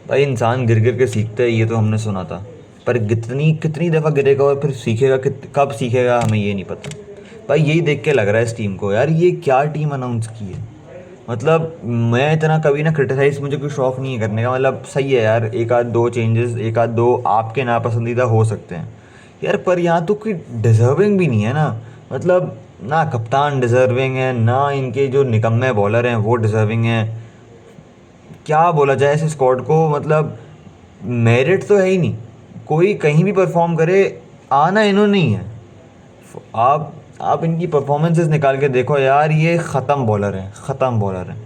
भाई इंसान गिर गिर के सीखता है, ये तो हमने सुना था। पर कितनी कितनी दफ़ा गिरेगा और फिर सीखेगा, कब सीखेगा हमें ये नहीं पता। भाई यही देख के लग रहा है इस टीम को, यार ये क्या टीम अनाउंस की है। मतलब मैं इतना कभी ना क्रिटिसाइज, मुझे कोई शौक नहीं है करने का। मतलब सही है यार, एक आध दो चेंजेस, एक आध दो आपके नापसंदीदा हो सकते हैं यार, पर यहाँ तो कोई डिजर्विंग भी नहीं है ना। मतलब ना कप्तान डिजर्विंग है, ना इनके जो निकम्मे बॉलर हैं वो डिजर्विंग हैं। क्या बोला जाए इस स्क्वाड को, मतलब मेरिट तो है ही नहीं। कोई कहीं भी परफॉर्म करे, आना इन्होंने ही है। आप इनकी परफॉर्मेंसेस निकाल के देखो यार, ये ख़त्म बॉलर हैं, ख़त्म बॉलर हैं।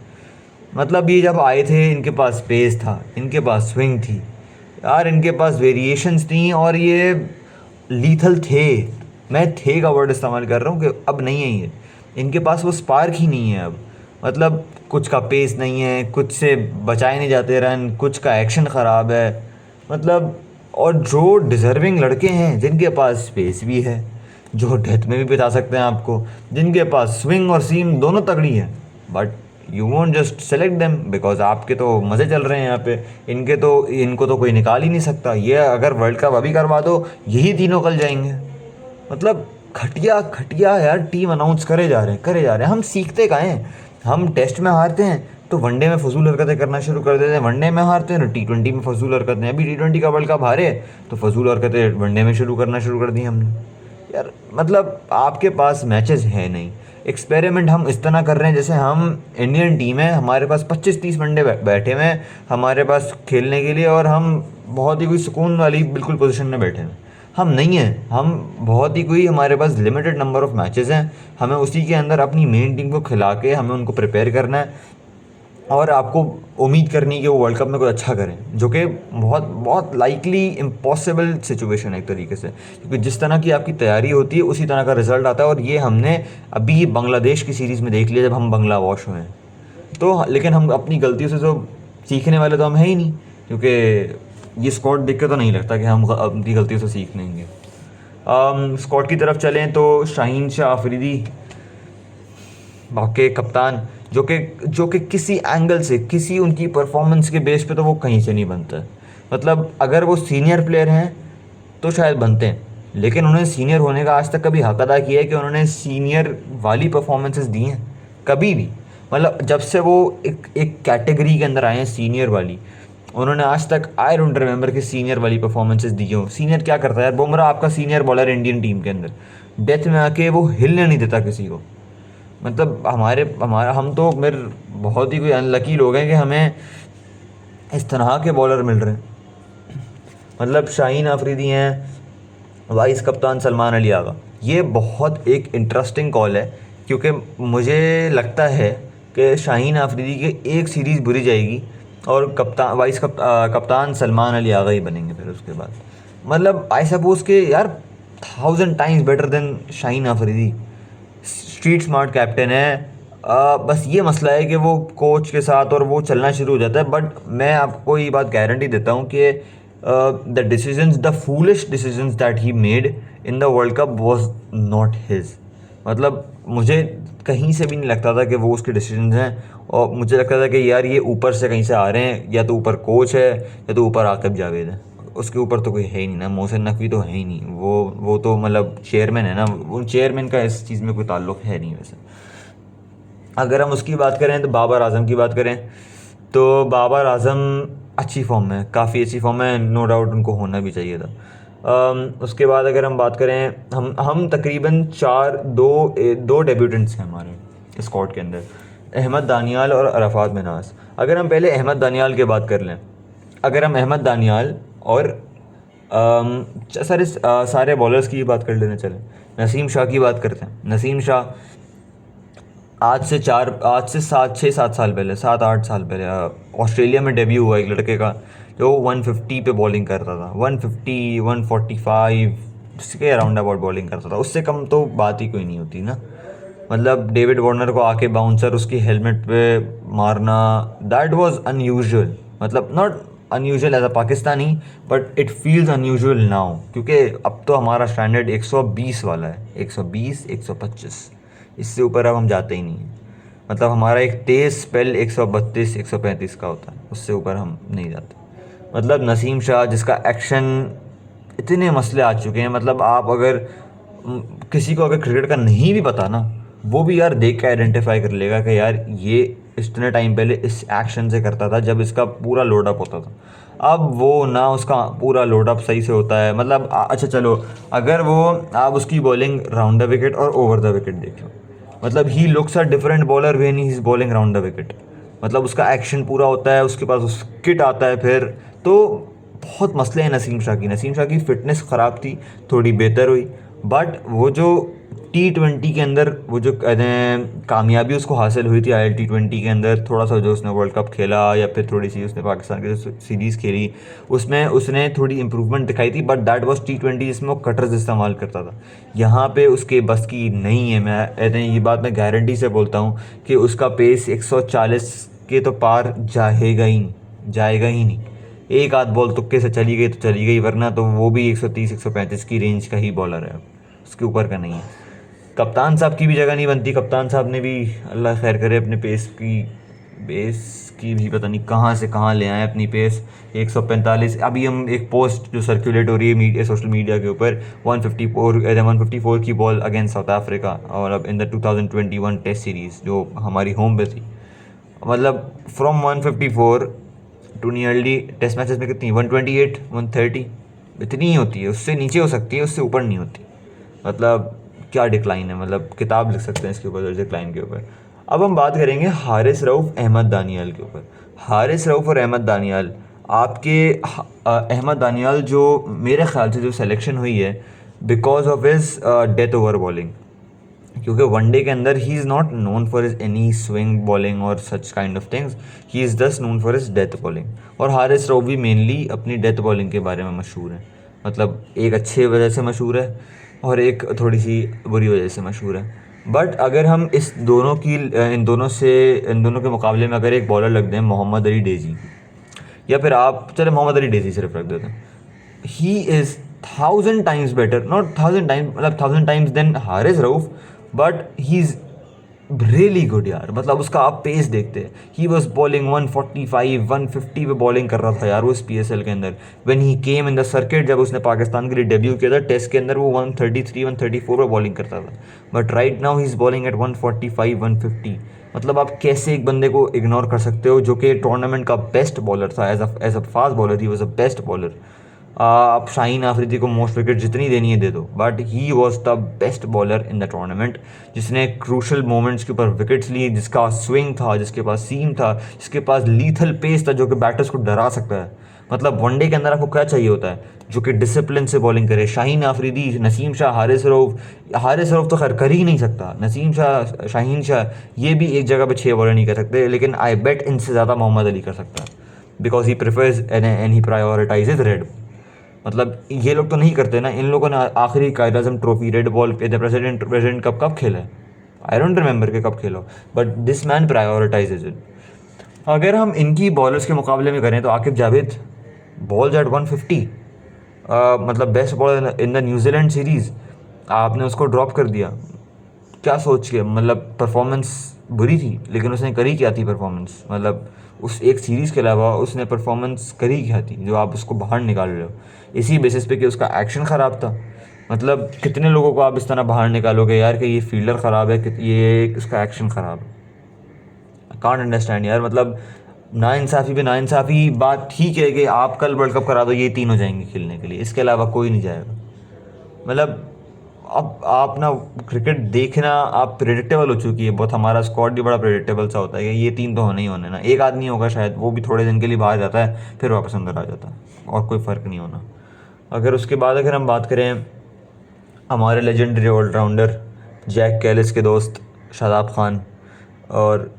मतलब ये जब आए थे इनके पास स्पेस था, इनके पास स्विंग थी यार, इनके पास वेरिएशंस थी, और ये लीथल थे। मैं थे का वर्ड इस्तेमाल कर रहा हूँ कि अब नहीं है ये। इनके पास वो स्पार्क ही नहीं है अब। मतलब कुछ का पेस नहीं है, कुछ से बचाए नहीं जाते रन, कुछ का एक्शन ख़राब है। मतलब और जो डिज़र्विंग लड़के हैं जिनके पास स्पेस भी है, जो डेथ में भी बिता सकते हैं आपको, जिनके पास स्विंग और सीम दोनों तगड़ी है, but you won't just select them because आपके तो मज़े चल रहे हैं यहाँ पे। इनको तो कोई निकाल ही नहीं सकता। ये अगर वर्ल्ड कप अभी करवा दो, यही तीनों कल जाएंगे। मतलब घटिया घटिया यार टीम अनाउंस करे जा रहे हैं, करे जा रहे हैं। हम सीखते कहाँ हैं। हम टेस्ट में हारते हैं तो वनडे में फजूल हरकतें करना शुरू कर देते हैं, वनडे में हारते हैं तो T20 में फजूल हरकतें। अभी T20 का वर्ल्ड कप हारे तो फजूल हरकतें वनडे में शुरू कर दी हमने। यार मतलब आपके पास मैचेस है नहीं। एक्सपेरिमेंट हम इस तरह कर रहे हैं जैसे हम इंडियन टीम है, हमारे पास 25-30 वनडे बैठे हुए हैं हमारे पास खेलने के लिए, और हम बहुत ही कोई सुकून वाली बिल्कुल पोजीशन में बैठे हैं। हम नहीं हैं, हम बहुत ही कोई, हमारे पास लिमिटेड नंबर ऑफ मैचेस हैं। हमें उसी के अंदर अपनी मेन टीम को खिला के हमें उनको प्रिपेयर करना है, और आपको उम्मीद करनी है कि वो वर्ल्ड कप में कुछ अच्छा करें, जो कि बहुत बहुत लाइकली इम्पॉसिबल सिचुएशन है एक तरीके से, क्योंकि जिस तरह की आपकी तैयारी होती है उसी तरह का रिजल्ट आता है। और ये हमने अभी बांग्लादेश की सीरीज़ में देख लिया, जब हम बांग्ला वॉश हुए हैं। तो लेकिन हम अपनी गलतियों से तो सीखने वाले तो हम हैं ही नहीं, क्योंकि ये स्क्वाड देख के तो नहीं लगता कि हम अपनी गलतियों से सीख लेंगे। स्क्वाड की तरफ चलें तो शाहीन शाह अफरीदी, वाकई कप्तान, जो कि किसी एंगल से, किसी उनकी परफॉर्मेंस के बेस पे तो वो कहीं से नहीं बनता है। मतलब अगर वो सीनियर प्लेयर हैं तो शायद बनते हैं, लेकिन उन्होंने सीनियर होने का आज तक कभी हक अदा किया है कि उन्होंने सीनियर वाली परफॉर्मेंसेस दी हैं कभी भी। मतलब जब से वो एक एक कैटेगरी के अंदर आए हैं सीनियर वाली, उन्होंने आज तक आई डोंट रिमेंबर कि सीनियर वाली परफॉर्मेंसेस दी हो। सीनियर क्या करता है यार, बुमराह आपका सीनियर बॉलर इंडियन टीम के अंदर, डेथ में आके वो हिलने नहीं देता किसी को। मतलब हम तो मेरे बहुत ही कोई अनलकी लोग हैं कि हमें इस तरह के बॉलर मिल रहे हैं। मतलब शाहीन अफरीदी हैं, वाइस कप्तान सलमान अली आगा। ये बहुत एक इंटरेस्टिंग कॉल है, क्योंकि मुझे लगता है कि शाहीन अफरीदी की एक सीरीज़ बुरी जाएगी और कप्तान सलमान अली आगा ही बनेंगे फिर उसके बाद। मतलब आई सपोज के यार 1000 times better than Shaheen Afridi. Street smart captain है। बस ये मसला है कि वो कोच के साथ और वो चलना शुरू हो जाता है। बट मैं आपको ये बात गारंटी देता हूँ कि the foolish decisions that he made in the world cup was not his. मतलब मुझे कहीं से भी नहीं लगता था कि वो उसके डिसीजंस हैं, और मुझे लगता था कि यार ये ऊपर से कहीं से आ रहे हैं, या तो ऊपर कोच है या तो ऊपर आकिब जावेद है। उसके ऊपर तो कोई है ही नहीं ना, मोहसिन नकवी तो है ही नहीं। वो तो मतलब चेयरमैन है ना, वो चेयरमैन का इस चीज़ में कोई ताल्लुक़ है नहीं वैसे। अगर हम उसकी बात करें तो बाबर आजम की बात करें तो बाबर आजम अच्छी फॉर्म में, काफ़ी अच्छी फॉर्म में, नो डाउट उनको होना भी चाहिए था। उसके बाद अगर हम बात करें, हम तकरीबन दो डेब्यूटेंट्स हैं हमारे स्क्वाड के अंदर, अहमद दानियाल और अरफात मिनास। अगर हम पहले अहमद दानियाल की बात कर लें, अगर हम अहमद दानियाल और सारे बॉलर्स की बात कर लेना चलें, नसीम शाह की बात करते हैं। नसीम शाह आज से 7 पहले, 7-8 साल पहले ऑस्ट्रेलिया में डेब्यू हुआ एक लड़के का, जो 150 पे बॉलिंग करता था। 150, 145 इसके अराउंड अबाउट बॉलिंग करता था। उससे कम तो बात ही कोई नहीं होती ना। मतलब डेविड वार्नर को आके बाउंसर उसकी हेलमेट पे मारना, दैट वाज अनयूजुअल। मतलब not unusual as a Pakistani, but it feels unusual now, क्योंकि अब तो हमारा स्टैंडर्ड 120 वाला है, 120, 125, इससे ऊपर अब हम जाते ही नहीं हैं। मतलब हमारा एक तेज़ स्पेल 132, 135 का होता है, उससे ऊपर हम नहीं जाते। मतलब नसीम शाह जिसका एक्शन, इतने मसले आ चुके हैं। मतलब आप अगर किसी को अगर क्रिकेट का नहीं भी पता ना, वो भी यार देख के आइडेंटिफाई कर लेगा कि यार ये इतने टाइम पहले इस एक्शन से करता था जब इसका पूरा लोडअप होता था। अब वो ना उसका पूरा लोडअप सही से होता है। मतलब अच्छा चलो, अगर वो आप उसकी बॉलिंग राउंड द विकेट और ओवर द विकेट देखो, मतलब he looks a different bowler when he is bowling round the wicket. मतलब उसका एक्शन पूरा होता है, उसके पास उस किट आता है फिर। तो बहुत मसले हैं नसीम शाह की। नसीम शाह की फ़िटनेस ख़राब थी, थोड़ी बेहतर हुई, बट वो जो T20 के अंदर वो जो कहते हैं कामयाबी उसको हासिल हुई थी IL T20 के अंदर, थोड़ा सा जो उसने वर्ल्ड कप खेला या फिर थोड़ी सी उसने पाकिस्तान की जो सीरीज़ खेली, उसमें उसने थोड़ी इंप्रूवमेंट दिखाई थी। बट दैट वाज T20 जिसमें वो कटर्स इस्तेमाल करता था। यहाँ पे उसके बस की नहीं है। मैं कहते हैं ये बात मैं गारंटी से बोलता हूँ कि उसका पेस 140 के तो पार जाएगा ही नहीं। एक आध बॉल तुक्के से चली गई तो चली गई, वरना तो वो भी 130 135 की रेंज का ही बॉलर है, उसके ऊपर का नहीं है। कप्तान साहब की भी जगह नहीं बनती। कप्तान साहब ने भी अल्लाह खैर करे अपने बेस की भी पता नहीं कहाँ से कहाँ ले आए अपनी पेस 145। अभी हम एक पोस्ट जो सर्कुलेट हो रही है मीडिया, सोशल मीडिया के ऊपर, 154 की बॉल अगेंस्ट साउथ अफ्रीका, और अब इन द 2021 टेस्ट सीरीज़ जो हमारी होम पे थी। मतलब from 154 to nearly test matches में कितनी, 128 130 इतनी ही होती है। उससे नीचे हो सकती है, उससे ऊपर नहीं होती। मतलब क्या डिक्लाइन है, मतलब किताब लिख सकते हैं इसके ऊपर, डिक्लाइन के ऊपर। अब हम बात करेंगे हारिस रऊफ़ अहमद दानियाल के ऊपर। हारिस रऊफ़ और अहमद दानियाल, आपके अहमद दानियाल जो मेरे ख्याल से जो सिलेक्शन हुई है because of his death over bowling, क्योंकि वनडे के अंदर he is not known for his any swing bowling और such kind of things, he is just known for his death bowling. और हारिस रऊफ़ भी मेनली अपनी डेथ बॉलिंग के बारे में मशहूर है। मतलब एक अच्छे वजह से मशहूर है और एक थोड़ी सी बुरी वजह से मशहूर है। बट अगर हम इस दोनों की इन दोनों के मुकाबले में अगर एक बॉलर लग दें मोहम्मद अली डेजी, या फिर आप चले मोहम्मद अली डेजी सिर्फ रख देते हैं, he is 1000 times better, not 1000 times, मतलब 1000 times than Haris Rauf, but he is really good यार। मतलब उसका आप पेस देखते हैं, ही वॉज बॉलिंग 145 150 पे बॉलिंग कर रहा था यार वो इस PSL के अंदर। When he came in the circuit, जब उसने पाकिस्तान के लिए डेब्यू किया था टेस्ट के अंदर, वो 133 134 पे बॉलिंग करता था। But right now he is bowling at 145 150। मतलब आप कैसे एक बंदे को इग्नोर कर सकते हो जो कि टूर्नामेंट का बेस्ट बॉलर था। As a fast bowler he was a best bowler. आप शाहीन आफरीदी को मोस्ट विकेट जितनी देनी है दे दो, but he was the best bowler in the tournament, जिसने क्रूशल मोमेंट्स के ऊपर विकेट्स लिए, जिसका स्विंग था, जिसके पास सीम था, जिसके पास लीथल पेस था जो कि बैटर्स को डरा सकता है। मतलब वनडे के अंदर आपको क्या चाहिए होता है, जो कि डिसिप्लिन से बॉलिंग करे। शाहीन आफरीदी, नसीम शाह, हारिस रऊफ़ तो खैर कर ही नहीं सकता। नसीम शाह, शाहीन शाह, ये भी एक जगह पे 6 बॉलर नहीं कर सकते, लेकिन आई बेट इनसे ज़्यादा मोहम्मद अली कर सकता है, because he prefers and he prioritizes red. मतलब ये लोग तो नहीं करते ना। इन लोगों ने आखिरी कायद अज़म ट्रॉफी रेड बॉल पे प्रेसिडेंट कप खेला है, आई डोंट रिमेंबर के कब खेला, बट दिस मैन प्रायोरिटाइजेज इट। अगर हम इनकी बॉलर्स के मुकाबले में करें तो आकिब जावेद बॉल्स एट 150, मतलब best bowler in the New Zealand series, आपने उसको ड्रॉप कर दिया। क्या सोच के, मतलब परफॉर्मेंस बुरी थी, लेकिन उसने करी क्या थी परफॉर्मेंस, मतलब उस एक सीरीज़ के अलावा उसने परफॉर्मेंस करी क्या थी जो आप उसको बाहर निकाल रहे हो इसी बेसिस पे कि उसका एक्शन ख़राब था। मतलब कितने लोगों को आप इस तरह बाहर निकालोगे यार कि ये फील्डर ख़राब है, कि ये इसका एक्शन ख़राब है। कांट अंडरस्टैंड यार। मतलब नाइंसाफ़ी पे नाइंसाफ़ी। बात ठीक है कि आप कल वर्ल्ड कप करा दो, ये तीनों जाएंगे खेलने के लिए, इसके अलावा कोई नहीं जाएगा। मतलब अब आप ना क्रिकेट देखना आप प्रेडिक्टेबल हो चुकी है बहुत। हमारा स्क्वाड भी बड़ा प्रेडिक्टेबल सा होता है कि ये तीन तो होने ही होने ना। एक आदमी होगा शायद, वो भी थोड़े दिन के लिए बाहर जाता है फिर वापस अंदर आ जाता है, और कोई फ़र्क नहीं होना। अगर उसके बाद अगर हम बात करें हमारे लेजेंडरी ऑलराउंडर जैक कैलिस के दोस्त शादाब खान, और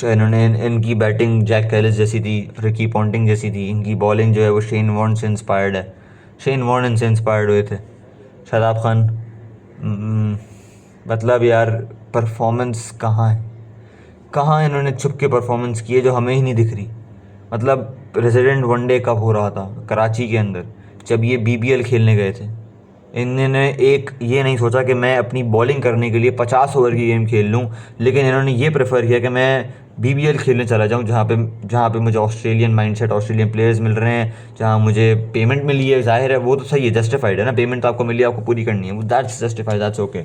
इन्होंने इनकी बैटिंग जैक कैलिस जैसी थी, रिकी पॉन्टिंग जैसी थी। इनकी बॉलिंग जो है वो शेन वॉर्न से इंस्पायर्ड है, शेन वॉर्न इनसे इंस्पायर्ड हुए थे। शादाब खान, मतलब यार परफॉर्मेंस कहाँ है, कहाँ इन्होंने छुप के परफॉर्मेंस की है जो हमें ही नहीं दिख रही। मतलब रेजिडेंट वनडे कब हो रहा था कराची के अंदर, जब ये BBL खेलने गए थे, इन्होंने एक ये नहीं सोचा कि मैं अपनी बॉलिंग करने के लिए 50 ओवर की गेम खेल लूँ, लेकिन इन्होंने ये प्रेफर किया कि मैं BBL खेलने चला जाऊँ, जहाँ पे मुझे ऑस्ट्रेलियन माइंडसेट, ऑस्ट्रेलियन प्लेयर्स मिल रहे हैं, जहाँ मुझे पेमेंट मिली है। ज़ाहिर है वो तो सही है, जस्टिफाइड है ना, पेमेंट तो आपको मिली है, आपको पूरी करनी है, that's justified, that's okay.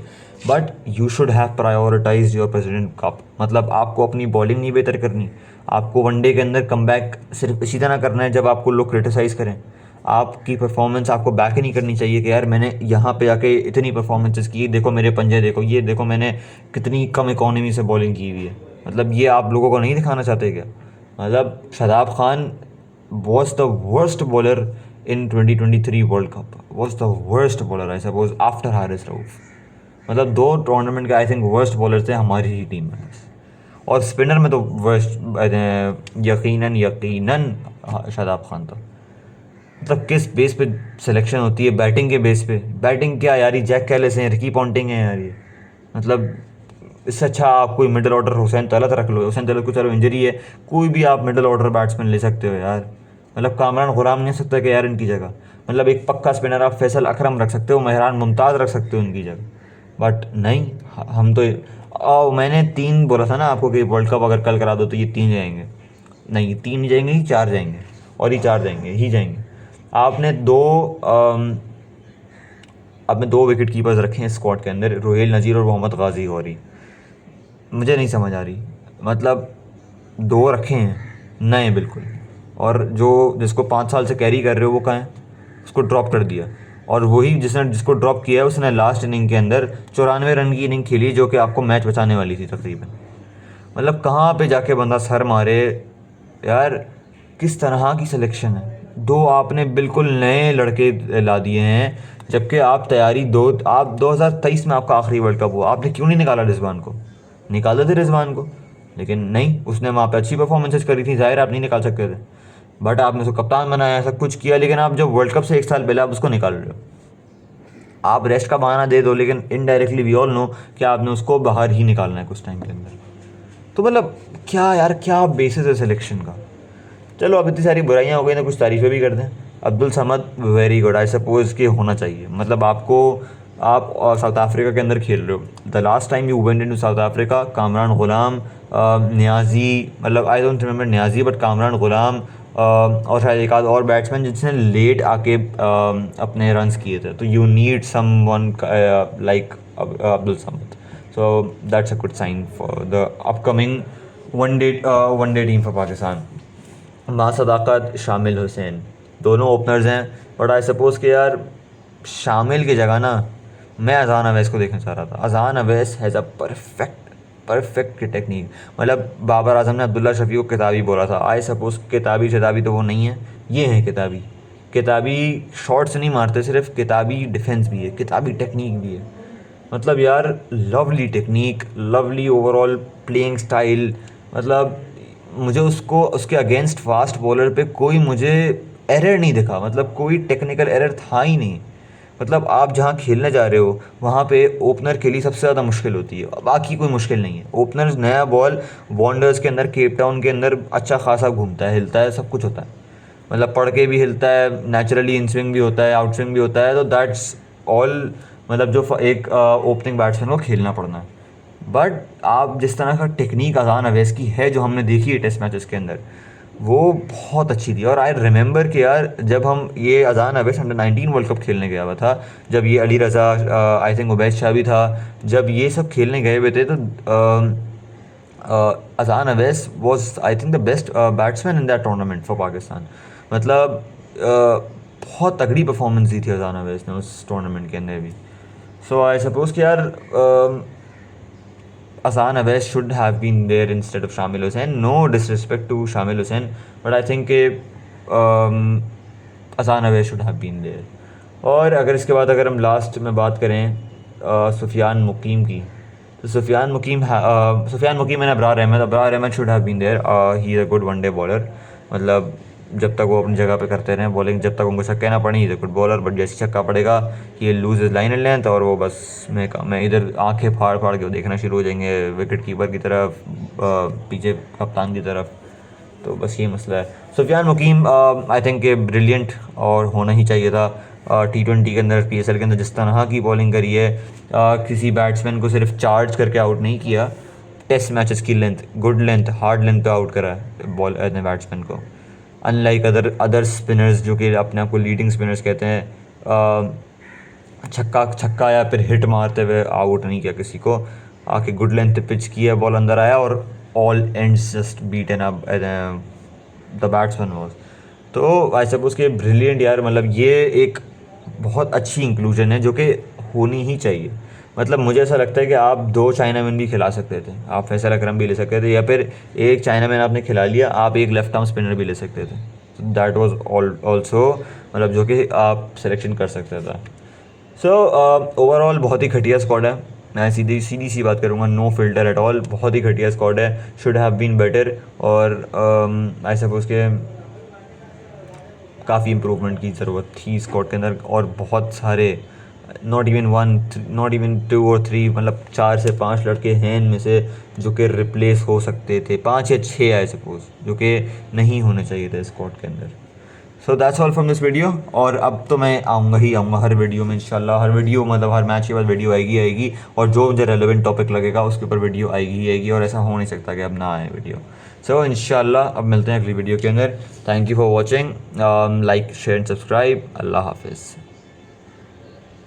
But you should have prioritize your president cup. मतलब आपको अपनी बॉलिंग नहीं बेहतर करनी, आपको वनडे के अंदर कम बैक सिर्फ इसी तरह करना है जब आपको लोग क्रिटिसाइज़ करें। आपकी परफॉर्मेंस आपको बैक ही नहीं करनी चाहिए कि यार मैंने यहाँ पे आके इतनी परफॉर्मेंसेस की, देखो मेरे पंजे, देखो ये, देखो मैंने कितनी कम इकोनॉमी से बॉलिंग की हुई है। मतलब ये आप लोगों को नहीं दिखाना चाहते क्या? मतलब Shadab Khan was the worst bowler in 2023 world cup, was the worst bowler I suppose after Haris Rauf. मतलब 2 टूर्नामेंट के आई थिंक वर्स्ट बॉलर थे हमारी ही टीम में बस। और स्पिनर में तो वर्स्ट यकीनन यकीनन शादाब खान था। मतलब किस बेस पे सिलेक्शन होती है? बैटिंग के बेस पे। बैटिंग क्या यार, ये जैक कैलिस हैं, रिकी पॉन्टिंग है यार ये। मतलब इससे अच्छा आप कोई मिडिल ऑर्डर हुसैन तलत रख लो। हुसैन तलत को चलो इंजरी है, कोई भी आप मिडिल ऑर्डर बैट्समैन ले सकते हो यार। मतलब कामरान गुराम नहीं हो सकता कि यार इनकी जगह। मतलब एक पक्का स्पिनर आप फैसल अकरम रख सकते हो, मेहरान मुमताज़ रख सकते हो उनकी जगह। बट नहीं, हम तो मैंने 3 बोला था ना आपको कि वर्ल्ड कप अगर कल करा दो तो ये 3 जाएंगे। नहीं, 3 नहीं जाएंगे, ही 4 जाएंगे, और ही 4 जाएंगे ही जाएंगे। आपने दो आपने 2 विकेट कीपर्स रखे हैं स्क्वाड के अंदर, रोहेल नज़ीर और मोहम्मद गाजी गौरी। मुझे नहीं समझ आ रही। मतलब 2 रखे हैं नए बिल्कुल, और जो जिसको 5 साल से कैरी कर रहे हो वो कहाँ है? उसको ड्रॉप कर दिया। और वही जिसको ड्रॉप किया है उसने लास्ट इनिंग के अंदर 94 रन की इनिंग खेली, जो कि आपको मैच बचाने वाली थी तकरीबन। मतलब कहाँ पे जाके बंदा सर मारे यार। किस तरह की सिलेक्शन है? 2 आपने बिल्कुल नए लड़के ला दिए हैं, जबकि आप तैयारी दो आप 2023 में आपका आखिरी वर्ल्ड कप हुआ, आपने क्यों नहीं निकाला रिजवान को? निकाले थे रिजवान को, लेकिन नहीं, उसने वहाँ पे अच्छी परफॉर्मेंसेस करी थी, ज़ाहिर आप नहीं निकाल सकते थे। बट आपने उसको कप्तान बनाया, सब कुछ किया, लेकिन आप जब वर्ल्ड कप से 1 साल पहले आप उसको निकाल रहे हो। आप रेस्ट का बहाना दे दो, लेकिन इनडायरेक्टली वी ऑल नो कि आपने उसको बाहर ही निकालना है कुछ टाइम के अंदर। तो मतलब क्या यार, क्या बेसिस है सिलेक्शन का? चलो अब इतनी सारी बुराइयाँ हो गई ना, कुछ तारीफ़ें भी कर दें। Abdul Samad very good, I suppose कि होना चाहिए। मतलब आप साउथ अफ्रीका के अंदर खेल रहे हो। The last time you went into South Africa, Kamran Ghulam, Niazi, मतलब I don't remember Niazi, but Kamran Ghulam और शायद एक आध और बैट्समैन जिसने लेट आके अपने रन्स किए थे। तो you need someone like Abdul Samad. So that's a good sign for the upcoming one day team for Pakistan. Sadaqat, Shamil Hussain, दोनों ओपनर्स हैं। बट आई सपोज़ कि यार शामिल की जगह ना मैं अज़ान अवैस को देखना चाह रहा था। अज़ान Awais has a perfect technique. मतलब बाबर आजम ने अब्दुल्ला शफी को किताबी बोला था। आई सपोज़ किताबी शताबी तो वो नहीं है, ये हैं किताबी। किताबी शॉट्स नहीं मारते सिर्फ, किताबी डिफेंस भी है, किताबी टेक्निक भी है। मतलब यार lovely technique, lovely overall playing style. मतलब मुझे उसको उसके अगेंस्ट फास्ट बॉलर पे कोई मुझे एरर नहीं दिखा, मतलब कोई टेक्निकल एरर था ही नहीं। मतलब आप जहाँ खेलने जा रहे हो वहाँ पे ओपनर के लिए सबसे ज़्यादा मुश्किल होती है, बाकी कोई मुश्किल नहीं है। ओपनर नया बॉल वॉन्डर्स के अंदर, केप टाउन के अंदर अच्छा खासा घूमता है, हिलता है, सब कुछ होता है। मतलब पढ़ के भी हिलता है, नेचुरली इन स्विंग भी होता है, आउट स्विंग भी होता है। तो दैट्स ऑल, मतलब जो एक ओपनिंग बैट्समैन को खेलना पड़ना है। बट आप जिस तरह का टेक्निक अज़ान अवैस की है जो हमने देखी है टेस्ट मैचेस के अंदर, वो बहुत अच्छी थी। और आई रिमेंबर कि यार जब हम ये अज़ान अवैस अंडर 19 वर्ल्ड कप खेलने गया हुआ था, जब ये अली रज़ा, आई थिंक उबैद शाह भी था, जब ये सब खेलने गए हुए थे, तो अज़ान Awais was I think the best batsman in that tournament for Pakistan. मतलब बहुत तगड़ी परफॉर्मेंस दी थी अज़ान अवैस ने उस टूर्नामेंट के अंदर भी। सो आई सपोज़ कि यार Azan Awais should have been there instead of Shamil Hussain. No disrespect to Shamil Hussain, but I think Azan Awais should have been there. और अगर इसके बाद अगर हम लास्ट में बात करें सुफियान मुकीम की, तो Sufiyan Muqeem and Abrar Ahmed should have been there. He is a good one day bowler. मतलब जब तक वो अपनी जगह पे करते रहें बॉलिंग, जब तक उनको छक्के ना पड़े, is a good bowler. But जैसे छक्का पड़ेगा ये loose is line and length, और वो बस मैं इधर आंखें फाड़ फाड़ के वो देखना शुरू हो जाएंगे विकेट कीपर की तरफ, पीछे कप्तान की तरफ। तो बस ये मसला है। सुफियान मुकीम आई थिंक ब्रिलियंट और होना ही चाहिए था। T20 के अंदर, PSL के अंदर जिस तरह की बॉलिंग करी है, किसी बैट्समैन को सिर्फ चार्ज करके आउट नहीं किया, टेस्ट मैचेस की length, good length, hard length पे आउट करा है बॉल बैट्समैन को। अनलाइक अदर स्पिनर्स जो कि अपने आप को लीडिंग स्पिनर्स कहते हैं, छक्का या फिर हिट मारते हुए आउट नहीं किया किसी को, आके गुड लेंथ पे पिच किया, बॉल अंदर आया और all ends just beaten up the batsman was. तो आई सपोज के ब्रिलियंट यार, मतलब ये एक बहुत अच्छी इंक्लूजन है जो कि होनी ही चाहिए। मतलब मुझे ऐसा लगता है कि आप 2 चाइनामैन भी खिला सकते थे, आप फैसल अकरम भी ले सकते थे, या फिर एक चाइनामैन आपने खिला लिया, आप एक लेफ्ट आर्म स्पिनर भी ले सकते थे। दैट वाज ऑल्सो, मतलब जो कि आप सिलेक्शन कर सकते थे। सो ओवरऑल बहुत ही घटिया स्क्वाड है। मैं सीधी सीधी सी बात करूँगा, नो फिल्टर एट ऑल, बहुत ही घटिया स्क्वाड है, शुड हैव बीन बेटर। और आई सपोज के काफ़ी इम्प्रूवमेंट की ज़रूरत थी स्क्वाड के अंदर, और बहुत सारे, नॉट इवन 2 और 3, मतलब 4 से 5 लड़के हैं इनमें से जो कि रिप्लेस हो सकते थे, 5 या 6 आई सपोज, जो कि नहीं होने चाहिए थे स्क्वाड के अंदर। So that's all from this video. और अब तो मैं आऊँगा हर वीडियो में इंशाल्लाह, हर वीडियो मतलब हर मैच के बाद वीडियो आएगी, और जो मुझे रेलेवेंट टॉपिक लगेगा उसके ऊपर वीडियो आएगी, और ऐसा हो नहीं सकता कि अब ना आए वीडियो। सो इंशाल्लाह अब मिलते हैं अगली वीडियो के अंदर। Thank you for watching, like share and subscribe. अल्लाह हाफिज़।